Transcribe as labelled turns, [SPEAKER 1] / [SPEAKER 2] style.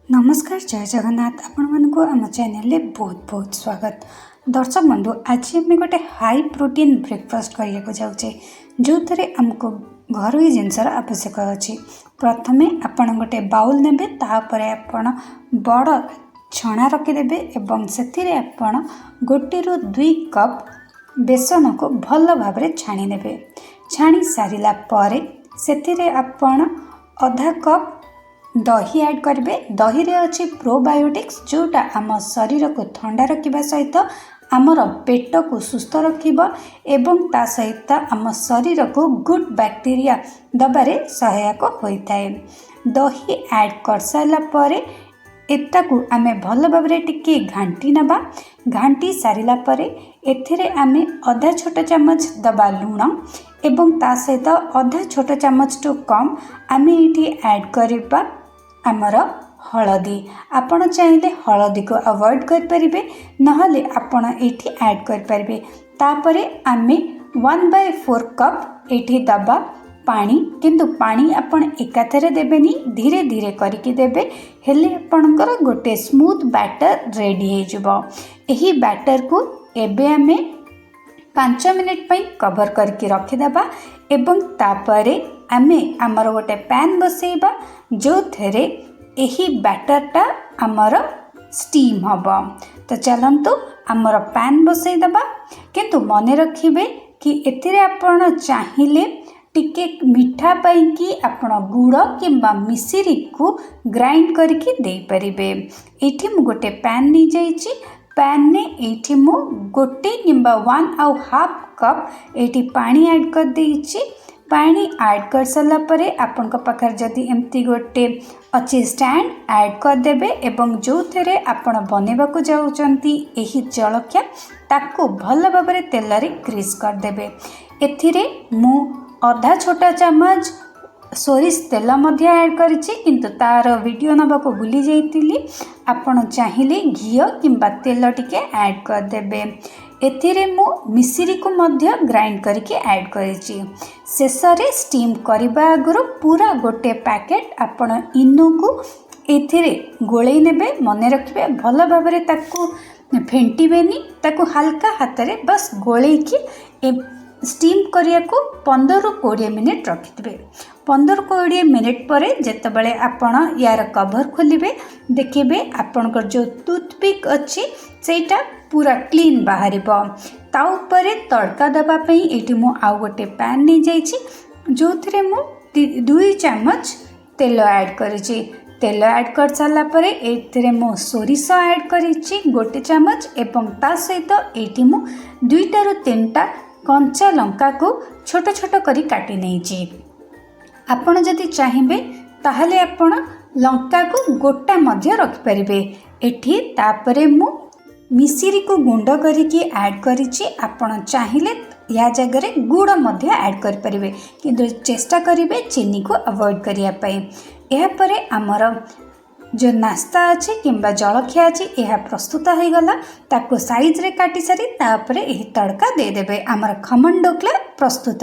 [SPEAKER 1] नमस्कार जय जगन्नाथ आपण मानक आम चैनल बहुत बहुत स्वागत। दर्शक बंधु आज आम गोटे हाई प्रोटीन ब्रेकफास्ट करने जाऊे जो थे आमको घरोई जिनसर आवश्यक अच्छी। प्रथमे आपण गोटे बाउल नेबे तापर आपण बड़ छणा रखिदेवे एवं से आपण 1 ରୁ 2 कप बेसन को भल भाव छाणी नेबे। छाणी सारिला परे से आपण आधा कप दही ऐड करेंगे। दही रे अच्छी प्रोबायोटिक्स जोटा आम शरीर को ठंडा रखा सहित आमर पेट को सुस्थ रखिबा एवं ता सहित आम शरीर को गुड बैक्टीरिया दबारे सहायक होता है। दही ऐड कर सारा परे एताकू आमे भल भाव टिके घांटी नबा। घांटी सारिला परे एथिरे आमे आधा छोट चम्मच दबा लुण एवं ता सहित आधा छोट चम्मच टू कम आमे ये ऐड करबा आमर हलदी। आपण चाहिए हलदी को अवॉइड करें नहले आपण एठी ऐड करें। तापरे आमे 1/4 कप एठी दबा पानी, किंतु पानी आपण एकाथरे देबेनी धीरे धीरे करके देबे हेले आपणकर गोटे स्मूथ बैटर रेडी हो जिवो। एही बैटर को एबे आमे 5 मिनिट पई कवर करके रखिदेबा एवं तापरे आमे आमर गोटे पैन बसेबा जो थेरे एही बैटरटा आमर स्टीम हबो। तो चलंतु आमर पैन बसईदेबा, किंतु मने रखिबे कि एथिरे आपण चाहिए टिके मिठा पाई कि आपण गुड़ किंबा मिश्री को ग्राइंड करके दे परिबे। एठी मु गोटे पैन नहीं जाइछि। पैन ने एठी मु गोटे किंबा 1.5 कप एठी पानी ऐड कर देइछि। पानी ऐड कर सारा परे आपण पाखर जदि एमती गोटे अच्छी स्टैंड ऐड कर देबे एवं जो थे आपण बनेबा को जाउचंती एही जलखिया ताको भल भाव तेल रे ग्रीस कर देबे। एथिरे मु आधा छोटा चम्मच सोरिष तेल मध्य ऐड करिछि, किंतु तार वीडियो नबा को भूली जाइतिली। आपण चाहिए घी किंबा तेल टिके ऐड कर देबे। एथिरे मु मिश्री को मध्य ग्राइंड करके ऐड करिछि। शेषरे स्टीम करबा आगुरु पूरा गोटे पैकेट आपण इनो को एथिरे गोळेई नेबे। मने रखिबे भल भाव ताकू फेंटिबेनी, ताकू हल्का हाथ रे बस गोळेई की स्टीम करिया को 15 ରୁ 20 मिनिट रखिथिबे। 15-20 मिनिट पर जेतेबेले आपण यार कवर खोलिबे देखिबे आपणकर जो टूथपिक अच्छी सेटा पूरा क्लीन बाहरिबो। ता उपरे तड़का दबा पई एठी मु आउ गोटे पैन नहीं जाइछि जो थरे मु 2 चम्मच तेल ऐड करिछि। तेल ऐड कर सारा परे एथिरे मु सोरिष ऐड करिछि 1 चम्मच एवं ता सहित एठी मु 2 ରୁ 3टा कंचा लंका को छोट छोट करी काटी नेछि। आपण जदि चाहिए ताहले आपण लंका को गोटा मध्य रखि परिबे। एठी तापरे मु मिश्री को गुंड करिकी ऐड करिछि। आपण चाहिए या जगह गुड़ मध्य ऐड कर परिबे, किंतु चेष्टा करिबे चीनी को अवॉइड करिया पई। एहा परे हमर जो नास्ता अच्छे किंबा जलखिया अच्छी यह प्रस्तुत हो गला। ताको साइज रे काटी सारी तापरे एही तड़का दे देबे। हमर खमन ढोकला प्रस्तुत।